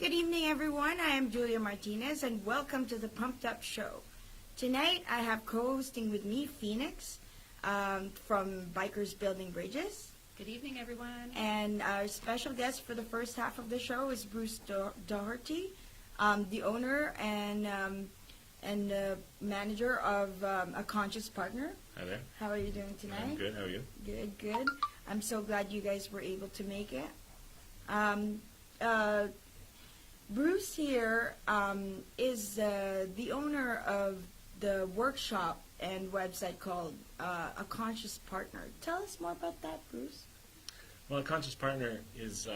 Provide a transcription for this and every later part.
Good evening, everyone. I am Julia Martinez, and welcome to the Pumped Up Show. Tonight, I have co-hosting with me Phoenix from Bikers Building Bridges. Good evening, everyone. And our special guest for the first half of the show is Bruce Doherty, the owner and manager of A Conscious Partner. Hi there. How are you doing tonight? I'm good. How are you? Good, good. I'm so glad you guys were able to make it. Bruce here is the owner of the workshop and website called A Conscious Partner. Tell us more about that, Bruce. Well, A Conscious Partner is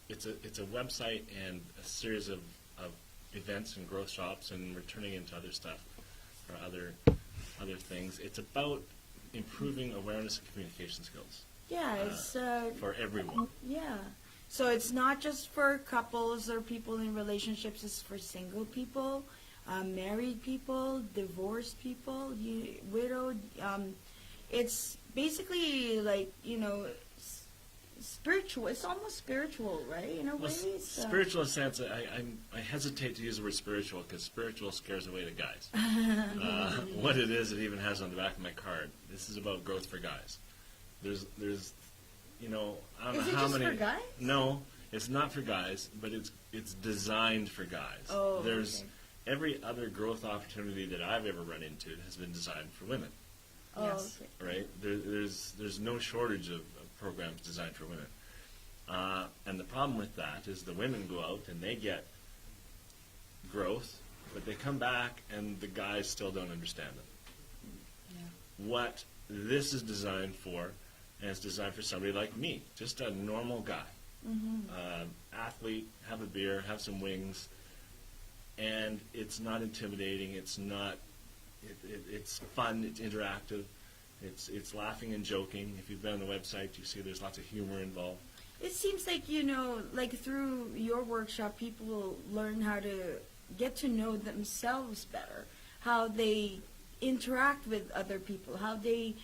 it's a website and a series of events and growth shops, and we're turning into other stuff for other things. It's about improving awareness and communication skills. Yeah, it's for everyone. Yeah. So it's not just for couples or people in relationships. It's for single people, married people, divorced people, widowed. It's basically like, spiritual. It's almost spiritual, right? In a way. Spiritual in a sense, I hesitate to use the word spiritual because spiritual scares away the guys. What it is, it even has on the back of my card. This is about growth for guys. There's I don't know how many. Is it just for guys? No, it's not for guys, but it's designed for guys. Oh, There's okay. every other growth opportunity that I've ever run into has been designed for women. Oh, Yes. okay. Right? There's no shortage of programs designed for women. And the problem with that is the women go out and they get growth, but they come back and the guys still don't understand them. Yeah. What this is designed for, and it's designed for somebody like me, just a normal guy. Athlete, have a beer, have some wings, and it's not intimidating, it's not, it's fun, it's interactive, it's laughing and joking. If you've been on the website, you see there's lots of humor involved. It seems like, like through your workshop, people will learn how to get to know themselves better, how they interact with other people, how they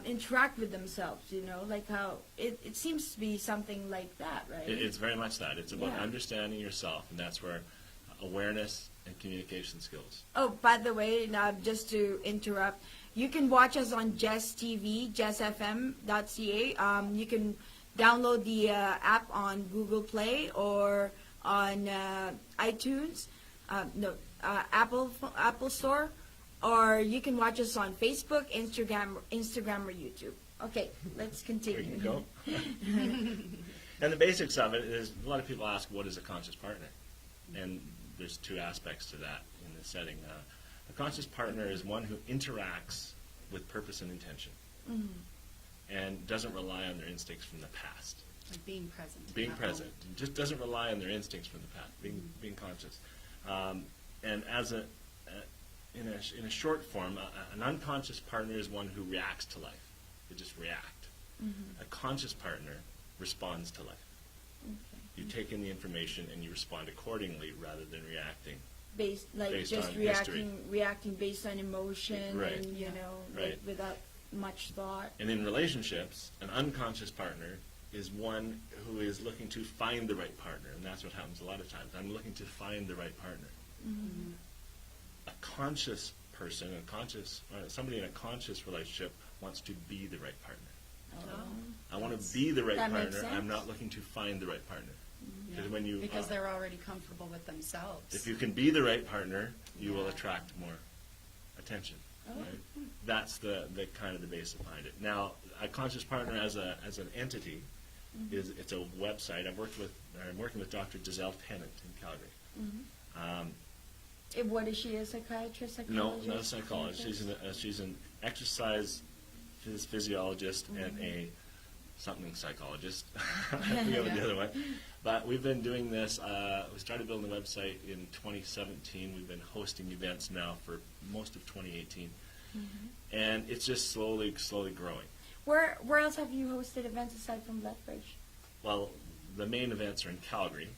interact with themselves, like how it seems to be something like that, right? It's very much that. It's about Yeah. understanding yourself, and that's where awareness and communication skills. Oh, by the way, now just to interrupt, you can watch us on Jess TV, jessfm.ca. You can download the app on Google Play or on iTunes, Apple Store, or you can watch us on Facebook, Instagram, or YouTube. Okay, let's continue. There you go. And the basics of it is, a lot of people ask, what is a conscious partner? And there's two aspects to that in this setting. A conscious partner is one who interacts with purpose and intention and doesn't rely on their instincts from the past. Like being present. Being present. Just doesn't rely on their instincts from the past. Being conscious. And as in a short form, an unconscious partner is one who reacts to life. They just react. A conscious partner responds to life. Okay. You take in the information and you respond accordingly rather than reacting. Based on reacting based on emotion, Right. and Right. like without much thought. And in relationships, an unconscious partner is one who is looking to find the right partner, and that's what happens a lot of times. I'm looking to find the right partner. A conscious person, somebody in a conscious relationship wants to be the right partner. I want to be the right That makes partner. I'm sense. not looking to find the right partner. Yeah. When you, Because they're already comfortable with themselves. if you can be the right partner, you will Yeah. attract more attention. Oh. Right? That's the kind of the base behind it. Now, a conscious partner as an entity it's a website. I'm working with Dr. Giselle Tennant in Calgary. What is she, a psychiatrist, psychologist? No, not a psychologist. She's an exercise physiologist and a something psychologist. I forget what the other one. But we've been doing this. We started building the website in 2017. We've been hosting events now for most of 2018, and it's just slowly growing. Where else have you hosted events aside from Lethbridge? Well, the main events are in Calgary.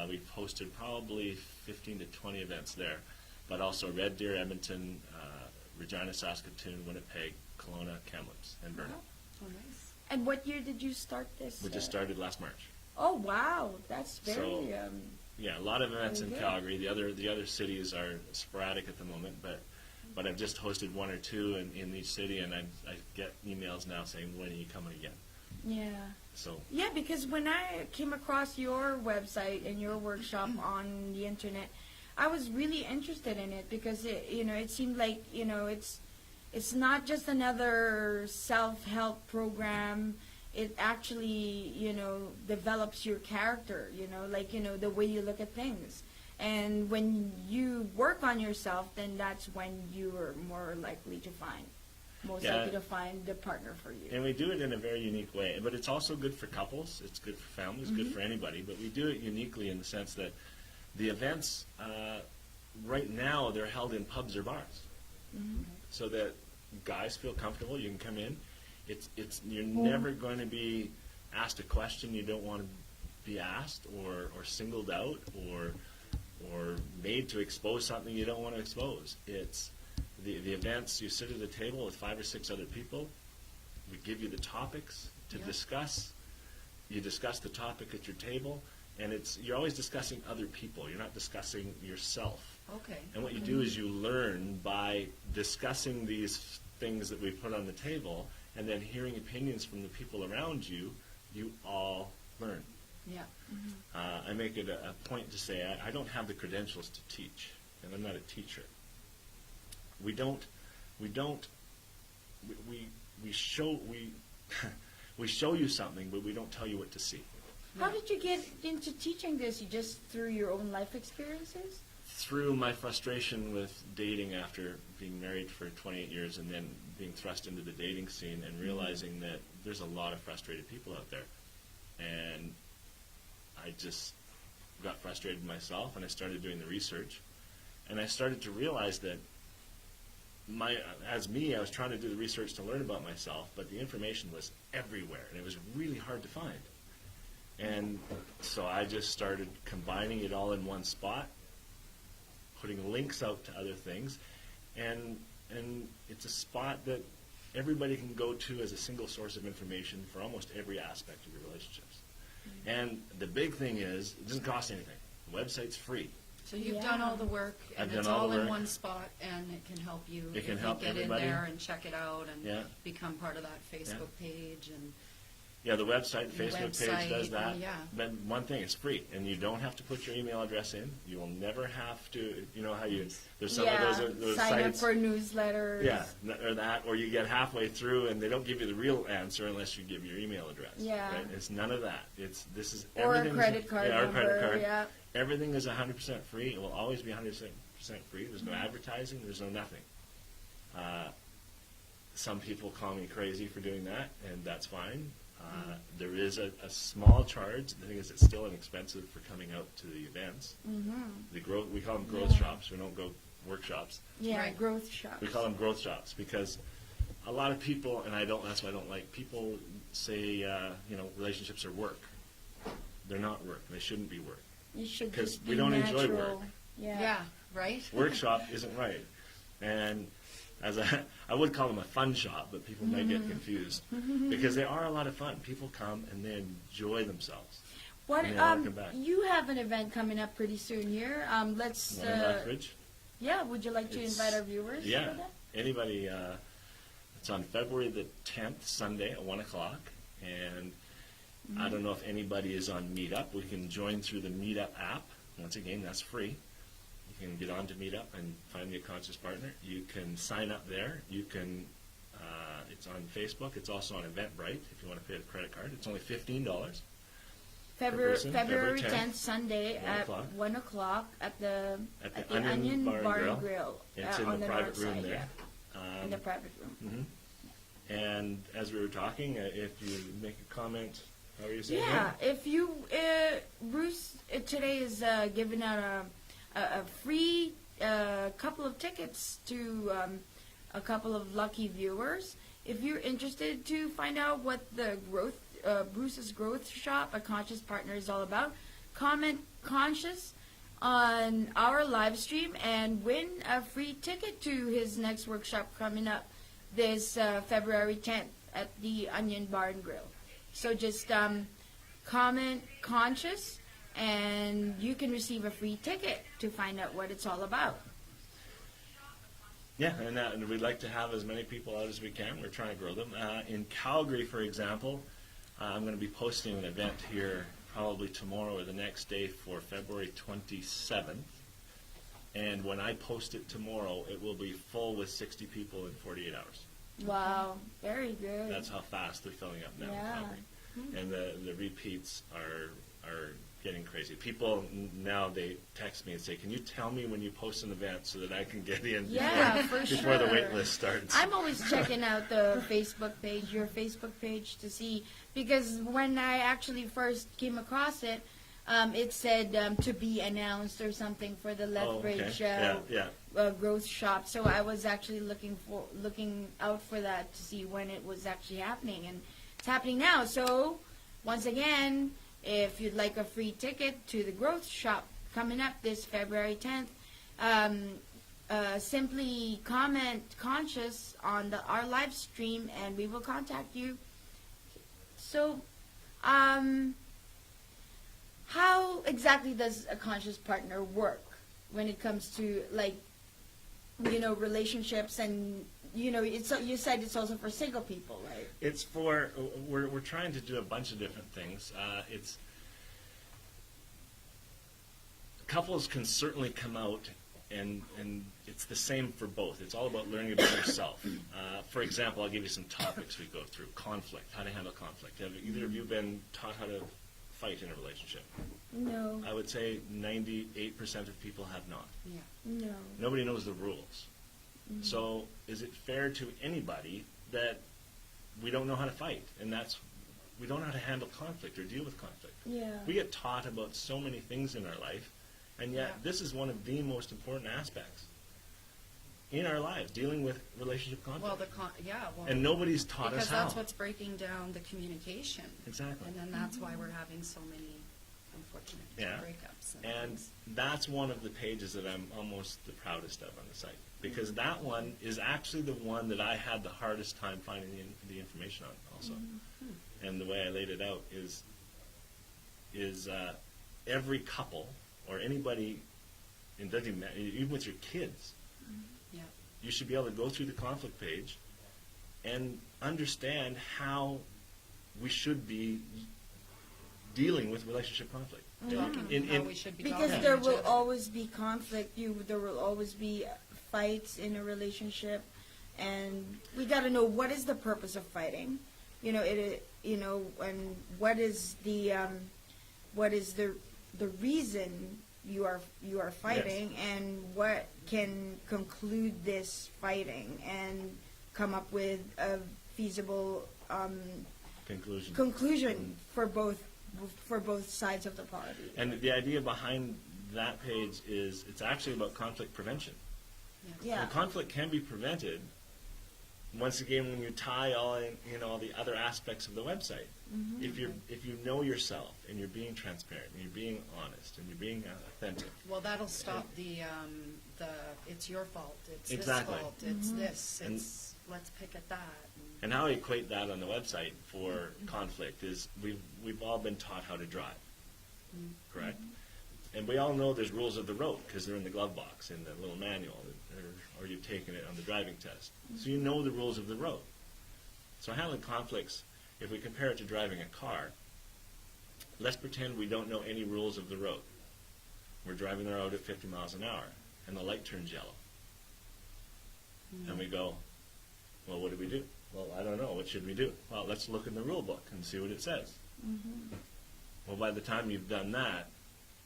We've hosted probably 15 to 20 events there, but also Red Deer, Edmonton, Regina, Saskatoon, Winnipeg, Kelowna, Kamloops, and Burnaby. Oh, nice. And what year did you start this? We just started last March. Oh wow, that's very. So- Yeah, a lot of events in Very good. Calgary. The other cities are sporadic at the moment, but I've just hosted one or two in each city, and I get emails now saying, when are you coming again? Yeah. So Yeah, because when I came across your website and your workshop on the internet, I was really interested in it because it seemed like it's not just another self-help program. It actually develops your character. The way you look at things. And when you work on yourself, then that's when you're most likely to find the partner for you. And we do it in a very unique way. But it's also good for couples. It's good for families. Good for anybody. But we do it uniquely in the sense that the events right now they're held in pubs or bars, so that guys feel comfortable. You can come in. You're never going to be asked a question you don't want to be asked, or singled out, or made to expose something you don't want to expose. It's the events. You sit at a table with 5 or 6 other people. We give you the topics to discuss. You discuss the topic at your table, and you're always discussing other people. You're not discussing yourself. Okay. And what you do is you learn by discussing these things that we put on the table, and then hearing opinions from the people around you. You all learn. Yeah. I make it a point to say I don't have the credentials to teach, and I'm not a teacher. We show we show you something, but we don't tell you what to see. How did you get into teaching this? You just through your own life experiences? Through my frustration with dating after being married for 28 years and then being thrust into the dating scene and realizing that there's a lot of frustrated people out there. And I just got frustrated myself, and I started doing the research. And I started to realize that I was trying to do the research to learn about myself, but the information was everywhere, and it was really hard to find. And so I just started combining it all in one spot, putting links out to other things, and it's a spot that everybody can go to as a single source of information for almost every aspect of your relationships. And the big thing is, it doesn't cost anything. The website's free. So you've done all the work, and I've it's done all all the in work. one spot, and it can help you It can if help you get everybody. in there and check it out and Yeah. become part of that Facebook page. And Yeah, the website, The Facebook page does website, that. yeah. But one thing, it's free, and you don't have to put your email address in. You will never have to. You know how there's some of those sign sites. up for newsletters. Yeah, or that, or you get halfway through and they don't give you the real answer unless you give your email address. Yeah. Right? It's none of that. This is Or a everything's- credit card Yeah, or a credit number, card. yeah. Everything is 100% free. It will always be 100% free. There's no advertising. There's no nothing. Some people call me crazy for doing that, and that's fine. There is a small charge. The thing is, it's still inexpensive for coming out to the events. We call them growth shops. We don't go workshops. Yeah, Right. growth shops. We call them growth shops because a lot of people, and that's why I don't like people say, relationships are work. They're not work. They shouldn't be work. You should 'Cause just we be don't enjoy natural. work. Yeah. right? Workshop isn't right. And I would call them a fun shop, but people might get confused because they are a lot of fun. People come and they enjoy themselves. What And they wanna come back. you have an event coming up pretty soon here. Let's One in Lethbridge. yeah, would you like to It's- invite our viewers Yeah. for that? Anybody, it's on February the 10th, Sunday at 1 o'clock. And I don't know if anybody is on Meetup. We can join through the Meetup app. Once again, that's free. You can get on to Meetup and find me a conscious partner. You can sign up there. You can, it's on Facebook. It's also on Eventbrite if you want to pay a credit card. It's only $15. person, February February 10th, Sunday 1 at o'clock. 1 o'clock at the Onion Bar and Grill. Grill. It's in on the private north room side, there. Yeah, in the private room. And as we were talking, if you make a comment, how are you saying Yeah, if you, Bruce today is giving out a free couple of tickets to a couple of lucky viewers. If you're interested to find out what the Bruce's Growth Shop, a Conscious Partner, is all about, comment Conscious on our live stream and win a free ticket to his next workshop coming up this February 10th at the Onion Bar and Grill. So just comment conscious, and you can receive a free ticket to find out what it's all about. Yeah, and we'd like to have as many people out as we can. We're trying to grow them. In Calgary, for example, I'm going to be posting an event here probably tomorrow or the next day for February 27th. And when I post it tomorrow, it will be full with 60 people in 48 hours. Wow, very good. That's how fast they're filling up now in Yeah. Calgary. And the repeats are getting crazy. People now, they text me and say, can you tell me when you post an event so that I can get in Yeah, for before the sure. wait list starts? I'm always checking out the Facebook page, your Facebook page, to see, because when I actually first came across it, it said to be announced or something for the Lethbridge growth shop. So I was actually looking out for that to see when it was actually happening, and it's happening now. So once again, if you'd like a free ticket to the growth shop coming up this February 10th, simply comment conscious on our live stream, and we will contact you. So, how exactly does a conscious partner work when it comes to, like, relationships, and you said it's also for single people, right? It's for, we're trying to do a bunch of different things. Couples can certainly come out, and it's the same for both. It's all about learning about yourself. For example, I'll give you some topics we go through. Conflict, how to handle conflict. Have either of you been taught how to fight in a relationship? No. I would say 98% of people have not. Yeah. No. Nobody knows the rules. So is it fair to anybody that we don't know how to fight? And we don't know how to handle conflict or deal with conflict. Yeah. We get taught about so many things in our life, and yet Yeah. this is one of the most important aspects in our lives, dealing with relationship conflict. Well, And nobody's taught because us how. that's what's breaking down the communication. Exactly. And then that's why we're having so many unfortunate Yeah. breakups. And things. that's one of the pages that I'm almost the proudest of on the site, because that one is actually the one that I had the hardest time finding the information on also. And the way I laid it out is every couple or anybody, and doesn't even matter, even with your kids, Yeah. you should be able to go through the conflict page and understand how we should be dealing with relationship conflict. How we should be Because talking there to each will other. always be conflict. There will always be fights in a relationship, and we got to know what is the purpose of fighting. And what is the reason you are fighting, and what can conclude this fighting, and come up with a feasible conclusion for both sides of the party. And the idea behind that page is it's actually about conflict prevention. Yeah. And conflict can be prevented, once again, when you tie all the other aspects of the website. If you know yourself, and you're being transparent, and you're being honest, and you're being authentic. Well, that'll stop the it's your fault, it's Exactly. this fault, it's this, And- let's pick at that. And how I equate that on the website for conflict is we've all been taught how to drive, correct? And we all know there's rules of the road because they're in the glove box in the little manual, or you've taken it on the driving test. So you know the rules of the road. So handling conflicts, if we compare it to driving a car, let's pretend we don't know any rules of the road. We're driving the road at 50 miles an hour, and the light turns yellow. And we go, well, what do we do? Well, I don't know. What should we do? Well, let's look in the rule book and see what it says. Well, by the time you've done that,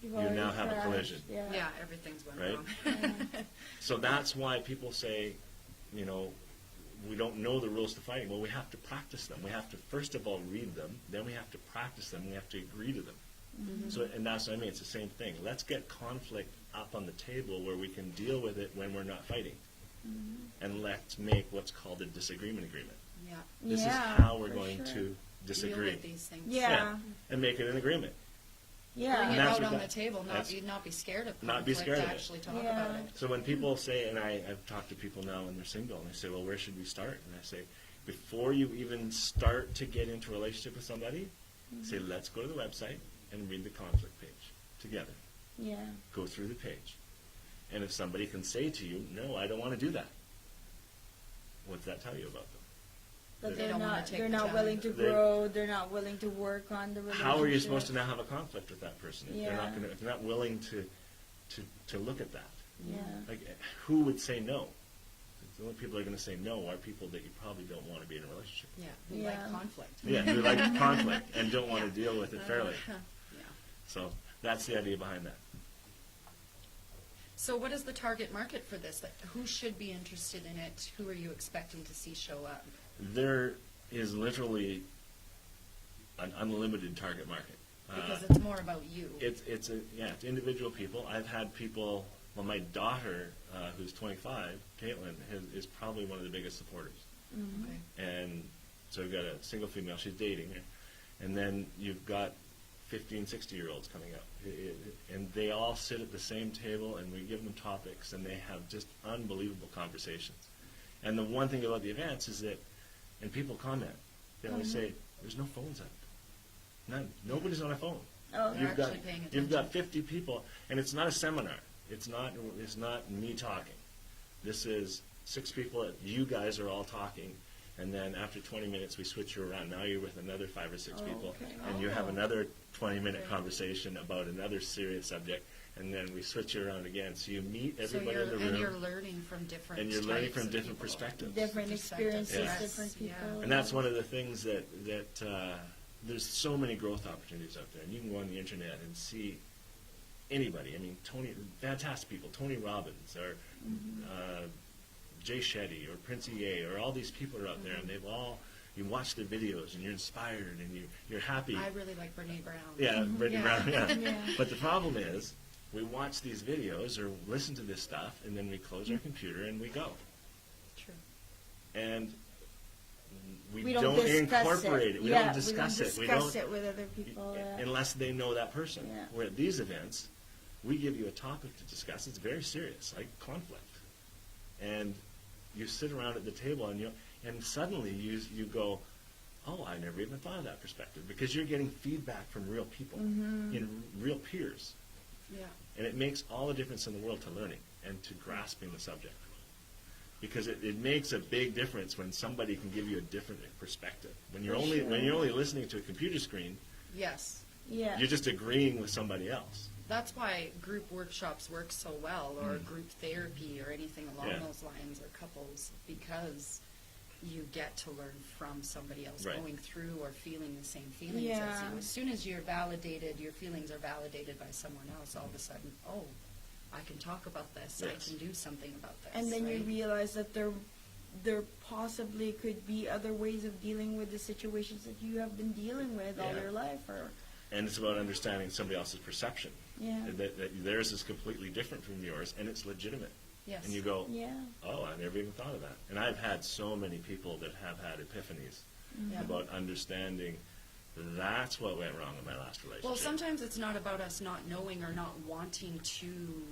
You've you already now have a crashed. collision. Yeah, everything's went Right? wrong. So that's why people say, we don't know the rules to fighting. Well, we have to practice them. We have to, first of all, read them. Then we have to practice them. We have to agree to them. So, and that's what I mean. It's the same thing. Let's get conflict up on the table where we can deal with it when we're not fighting. And let's make what's called a disagreement agreement. Yeah. This is Yeah, how we're for going sure. to Deal disagree. with these things. Yeah. And make it an agreement. Bring Yeah. it that's out what on that- the table, that's- not be scared of conflict, Not be scared of it. actually talk Yeah. about it. So when people say, and I've talked to people now and they're single, and they say, well, where should we start? And I say, before you even start to get into a relationship with somebody, Say, let's go to the website and read the conflict page together. Yeah. Go through the page. And if somebody can say to you, no, I don't want to do that, what's that tell you about them? That They they're don't wanna not, take they're the not time. willing to They- grow, they're not willing to work on the relationship. How are you supposed to now have a conflict with that person if they're not Yeah. going to, if they're not willing to look at that? Yeah. Like, who would say no? The only people that are going to say no are people that you probably don't want to be in a relationship. Yeah, who Yeah. like conflict. Yeah, who like conflict and don't want to deal with it fairly. Yeah. So that's the idea behind that. So what is the target market for this? Like, who should be interested in it? Who are you expecting to see show up? There is literally an unlimited target market. Because it's more about you. It's individual people. I've had people. Well, my daughter, who's 25, Caitlin, is probably one of the biggest supporters. Okay. And so we've got a single female. She's dating her, and then you've got 15, 60-year-olds coming up, and they all sit at the same table, and we give them topics, and they have just unbelievable conversations. And the one thing about the events is that, and people comment, they always say, "There's no phones out. None. Nobody's on a phone." Oh, They're You've got actually paying you've got attention. 50 people, and it's not a seminar. It's not me talking. This is 6 people. You guys are all talking, and then after 20 minutes, we switch you around. Now you're with another 5 or 6 Oh, people, okay. and you have Oh. another 20-minute Okay. conversation about another serious subject, and then we switch you around again. So you meet So everybody you're, in the room, and you're learning from different and you're learning types from of different people. perspectives. different Perspectives, experiences, yes. different Yeah. people. And that's one of the things that there's so many growth opportunities out there, and you can go on the internet and see anybody. I mean, fantastic people, Tony Robbins or Jay Shetty or Prince EA or all these people are out there, and you watch their videos and you're inspired and you're happy. I really like Brene Brown. Yeah, Brittany Yeah. Brown. Yeah. Yeah. But the problem is, we watch these videos or listen to this stuff, and then we close our computer and we go, True. and we we don't discuss incorporate it. We Yeah, don't discuss it. We don't discuss it with other people. unless they know that person. Yeah. Where at these events, we give you a topic to discuss. It's very serious, like conflict, and you sit around at the table and suddenly you go, oh, I never even thought of that perspective, because you're getting feedback from real people, in real peers, Yeah. and it makes all the difference in the world to learning and to grasping the subject, because it makes a big difference when somebody can give you a different perspective. When you're For only sure. when you're only listening to a computer screen, Yes. Yeah. you're just agreeing with somebody else. That's why group workshops work so well, or group therapy, or anything along Yeah. those lines, or couples, because you get to learn from somebody else Right. going through or feeling the same feelings as Yeah. you. As soon as you're validated, your feelings are validated by someone else, all of a sudden, oh, I can talk about this, Yes. I can do something about this. And then you right? realize that there possibly could be other ways of dealing with the situations that you have been dealing with all Yeah. your life, or And it's about understanding somebody else's perception. yeah, That theirs is completely different from yours, and it's legitimate. Yes. And you go, yeah, oh, I never even thought of that. And I've had so many people that have had epiphanies Yeah. about understanding that's what went wrong in my last relationship. Well, sometimes it's not about us not knowing or not wanting to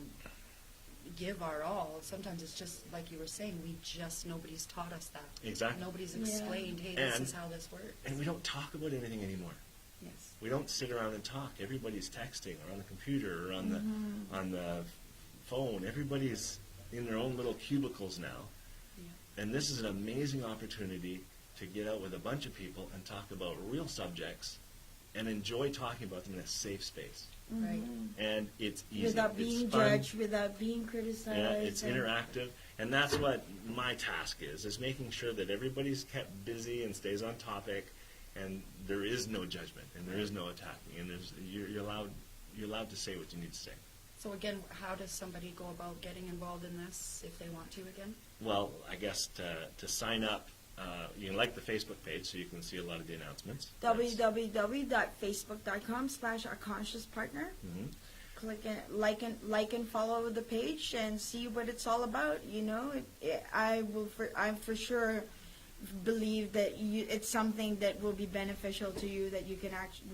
give our all. Sometimes it's just, like you were saying, nobody's taught us that. Exactly. Nobody's Yeah. explained, hey, this And- is how this works. And we don't talk about anything anymore. Yes. We don't sit around and talk. Everybody's texting or on the computer or on the phone. Everybody's in their own little cubicles now. Yeah. And this is an amazing opportunity to get out with a bunch of people and talk about real subjects and enjoy talking about them in a safe space. Right. And it's easy. without It's being fun. judged, without being criticized. Yeah, it's and- interactive. And that's what my task is making sure that everybody's kept busy and stays on topic, and there is no judgment, and there is no attacking, and you're allowed to say what you need to say. So again, how does somebody go about getting involved in this if they want to again? Well, I guess to sign up, you can like the Facebook page so you can see a lot of the announcements. www.facebook.com/aconsciouspartner. Mhm. Click and like and follow the page and see what it's all about. You know, I for sure believe that it's something that will be beneficial to you, that you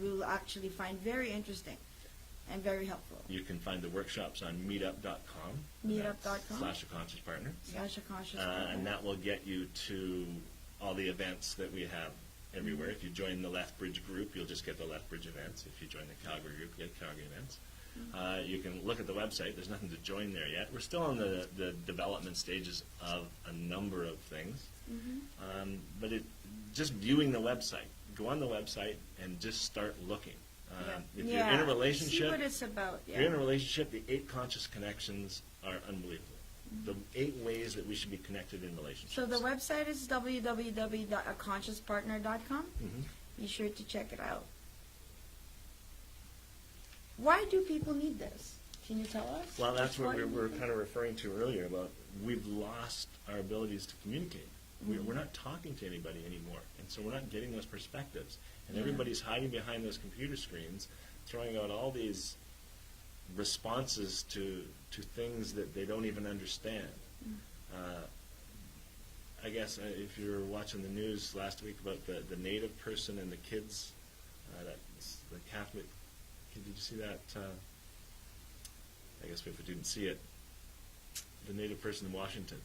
will actually find very interesting and very helpful. You can find the workshops on meetup.com. Meetup.com. /A conscious partner. /aconsciouspartner. And that will get you to all the events that we have everywhere. If you join the Lethbridge group, you'll just get the Lethbridge events. If you join the Calgary group, you get Calgary events. You can look at the website. There's nothing to join there yet. We're still in the development stages of a number of things. But just viewing the website, go on the website and just start looking. If you're in a relationship, See what it's about. if you're in a relationship, the 8 conscious connections are unbelievable. The 8 ways that we should be connected in relationships. So the website is www.aconsciouspartner.com. Mhm. Be sure to check it out. Why do people need this? Can you tell us? Well, that's what we Why- were kind of referring to earlier about we've lost our abilities to communicate. We're not talking to anybody anymore, and so we're not getting those perspectives. And everybody's hiding behind those computer screens, throwing out all these responses to things that they don't even understand. I guess if you were watching the news last week about the Native person and the kids, the Catholic kid, did you see that? I guess if we didn't see it, the Native person in Washington.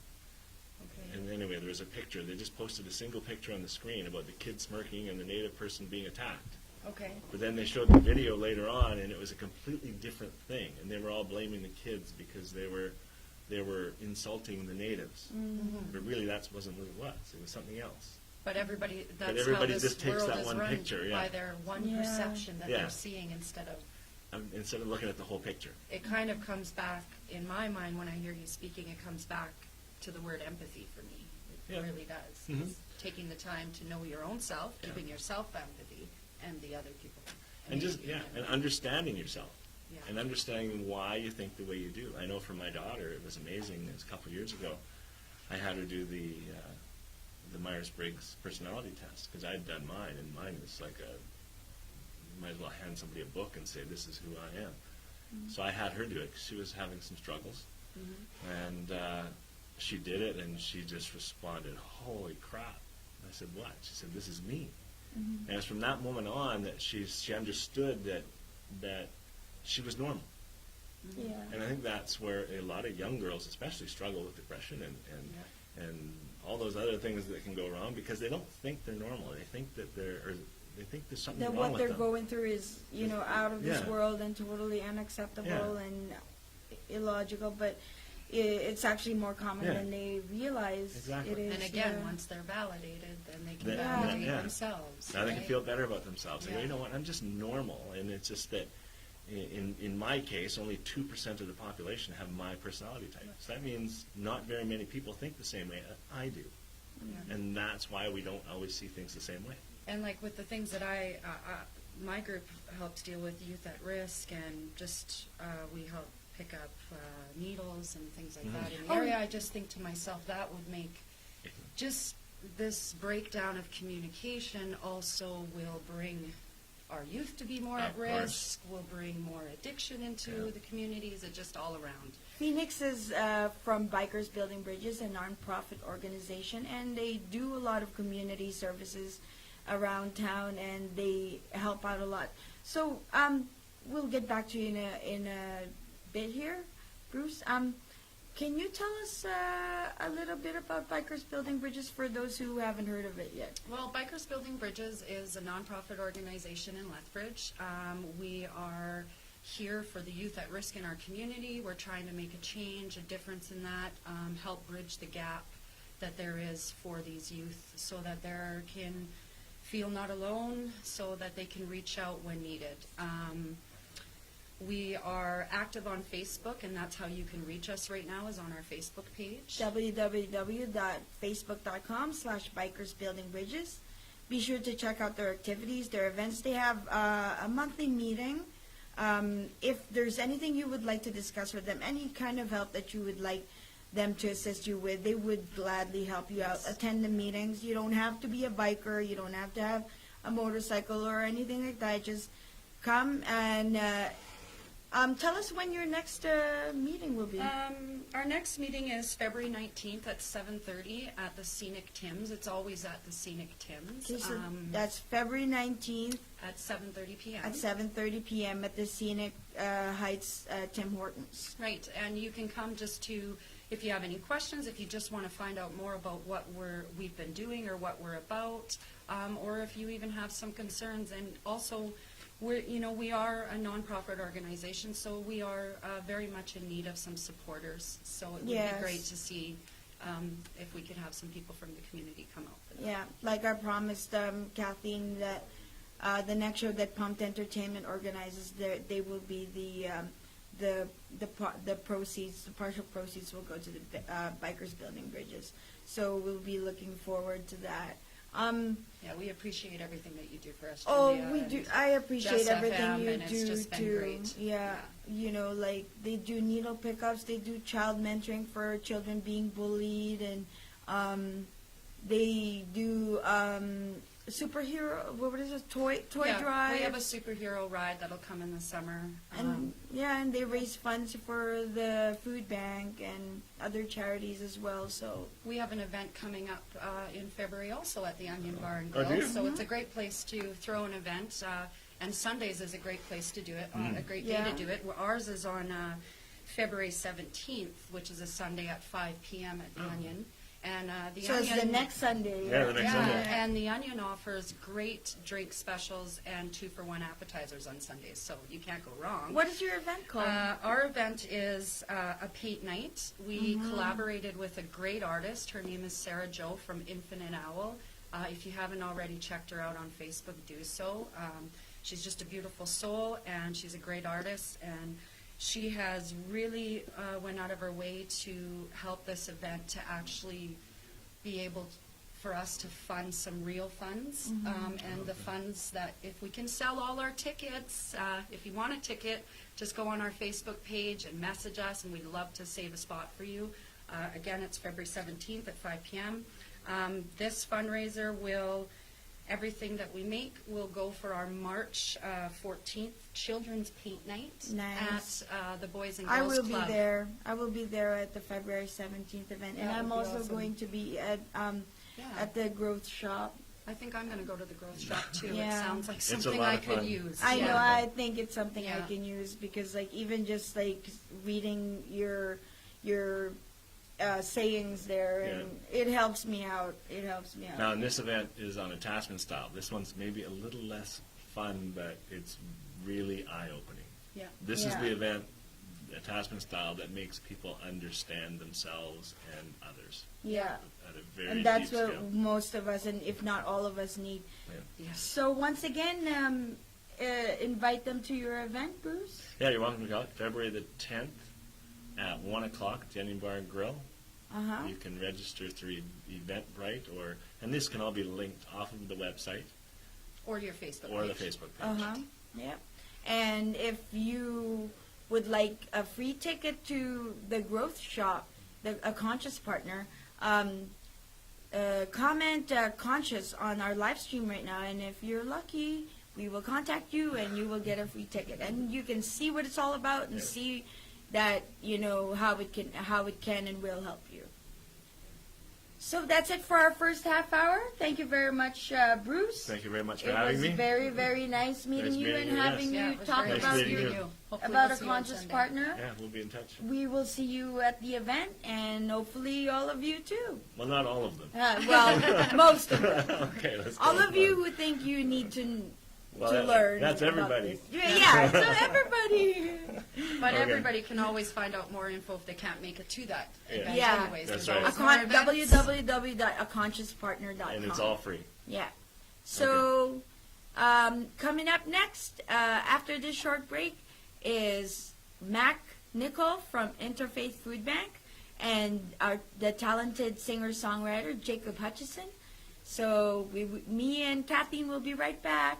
Okay. And anyway, there was a picture. They just posted a single picture on the screen about the kid smirking and the Native person being attacked. Okay. But then they showed the video later on, and it was a completely different thing. And they were all blaming the kids because they were insulting the natives. But really, that wasn't what it was. It was something else. But everybody, that's everybody how this just takes world that is one run, picture, yeah. by their one Yeah. perception that Yeah. they're seeing instead of. Instead of looking at the whole picture. It kind of comes back, in my mind, when I hear you speaking, it comes back to the word empathy for me. It Yeah. really does. Mhm. It's taking the time to know your own self, Yeah. giving yourself empathy, and the other people. And just, giving them and empathy. understanding yourself. Yeah. And understanding why you think the way you do. I know for my daughter, it was amazing. It was a couple of years ago. I had her do the Myers-Briggs personality test because I had done mine, and mine was like you might as well hand somebody a book and say, this is who I am. So I had her do it because she was having some struggles. And she did it, and she just responded, holy crap. I said, what? She said, this is me. And it was from that moment on that she understood that she was normal. Yeah. And I think that's where a lot of young girls especially struggle with depression and all those other things that can go wrong because they don't think they're normal. They think that they think there's something That wrong what with they're them. going through is, out of this Yeah. world and totally unacceptable Yeah. and illogical, but it's actually more common Yeah. than they realize Exactly. it is. And again, yeah. once they're validated, then they can Then- validate yeah. themselves. Now they can right? feel better about themselves. They go, Yeah. you know what, I'm just normal. And it's just that in my case, only 2% of the population have my personality type. So that means not very many people think the same way I do. Yeah. And that's why we don't always see things the same way. And like with the things that my group helps deal with, youth at risk, and just we help pick up needles and things like that in the Oh. area. I just think to myself that would make just this breakdown of communication also will bring our youth to be more Of at course. risk, will bring more addiction into Yeah. the communities, it just all around. Phoenix is from Bikers Building Bridges, a nonprofit organization, and they do a lot of community services around town, and they help out a lot. So we'll get back to you in a bit here, Bruce. Can you tell us a little bit about Bikers Building Bridges for those who haven't heard of it yet? Well, Bikers Building Bridges is a nonprofit organization in Lethbridge. We are here for the youth at risk in our community. We're trying to make a change, a difference in that, help bridge the gap that there is for these youth so that they can feel not alone, so that they can reach out when needed. We are active on Facebook, and that's how you can reach us right now, is on our Facebook page. www.facebook.com/bikersbuildingbridges. Be sure to check out their activities, their events. They have a monthly meeting. If there's anything you would like to discuss with them, any kind of help that you would like them to assist you with, they would gladly help you out. Attend the meetings. You don't have to be a biker. You don't have to have a motorcycle or anything like that. Just come and tell us when your next meeting will be. Our next meeting is February 19th at 7:30 at the Scenic Tim's. It's always at the Scenic Tim's. Okay, so that's February 19th at 7:30 p.m. at 7:30 p.m. at the Scenic Heights Tim Hortons. Right, and you can come just to if you have any questions, if you just want to find out more about what we've been doing or what we're about, or if you even have some concerns. And also, we are a nonprofit organization, so we are very much in need of some supporters. So it would Yes. be great to see if we could have some people from the community come out for that. Yeah, like I promised Kathleen that the next show that Pumped Entertainment organizes, they will be the proceeds, the partial proceeds will go to the Bikers Building Bridges. So we'll be looking forward to that. Yeah, we appreciate everything that you do for us. Oh, Julia, we and do. I appreciate Jess everything FM, you and it's do just been too. great. Yeah, you know, like they do needle pickups, they do child mentoring for children being bullied, and they do superhero. What is it? Toy Yeah, drive. we have a superhero ride that'll come in the summer. And and they raise funds for the food bank and other charities as well. So We have an event coming up in February also at the Onion Bar and Oh, Grill. do you? So it's a great place to throw an event. And Sundays is a great place to do it, a great day Yeah. to do it. Ours is on February 17th, which is a Sunday at 5 p.m. at the Onion. And the so Onion... it's the next Sunday. Yeah, the next Yeah, Sunday. and the Onion offers great drink specials and 2-for-1 appetizers on Sundays, so you can't go wrong. What is your event called? Our event is a paint night. We collaborated with a great artist. Her name is Sarah Jo from Infinite Owl. If you haven't already checked her out on Facebook, do so. She's just a beautiful soul, and she's a great artist, and she has really went out of her way to help this event to actually be able for us to fund some real funds. And the funds that, if we can sell all our tickets, if you want a ticket, just go on our Facebook page and message us, and we'd love to save a spot for you. Again, it's February 17th at 5 p.m. This fundraiser will... Everything that we make will go for our March 14th Children's Paint Night Nice. at the Boys and I Girls will Club. be there. I will be there at the February 17th event, and That I'm would be also awesome. going to be at Yeah. at the Growth Shop. I think I'm going to go to the growth shop too. Yeah. It sounds like a something lot I of could fun. use. I yeah. know. I think it's something I Yeah. can use because, like, even just like reading your sayings there, and it helps me out. It helps me out. Now, and this event is on a Tasman style. This one's maybe a little less fun, but it's really eye-opening. Yeah. This is Yeah. the event, a Tasman style, that makes people understand themselves and others Yeah, at a very and that's deep what scale. most of us, and if not all of us, need. Yes. So once again, invite them to your event, Bruce. Yeah, you're welcome to go. February the 10th at 1 o'clock at the Onion Bar and Grill. Uh-huh. You can register through Eventbrite, and this can all be linked off of the website Or your Facebook or the page. Facebook page. Uh-huh. Yeah. And if you would like a free ticket to the Growth Shop, a Conscious partner, comment Conscious on our live stream right now, and if you're lucky, we will contact you and you will get a free ticket. And you can see what it's all about and see that, you know, how it can and will help you. So that's it for our first half hour. Thank you very much, Bruce. Thank you very much for It having was me. very, very nice meeting Nice you meeting and you, having Yeah, you it was talk very Nice about meeting meeting you. you. Hopefully about we'll a see you on conscious Sunday. partner. Yeah, we'll be in touch. We will see you at the event, and hopefully all of you too. Well, not all of them. Well, most of them. Okay, let's go. All of you who think you need to learn. That's about everybody. this. Yeah, so everybody. But Okay. everybody can always find out more info if they can't make it to that event Yeah. anyways. That's There's right. always more events. www.aconsciouspartner.com. And it's all free. Yeah. So, coming up next, after this short break, is Mac Nicol from Interfaith Food Bank and the talented singer-songwriter Jacob Hutchison. So, me and Kathleen will be right back.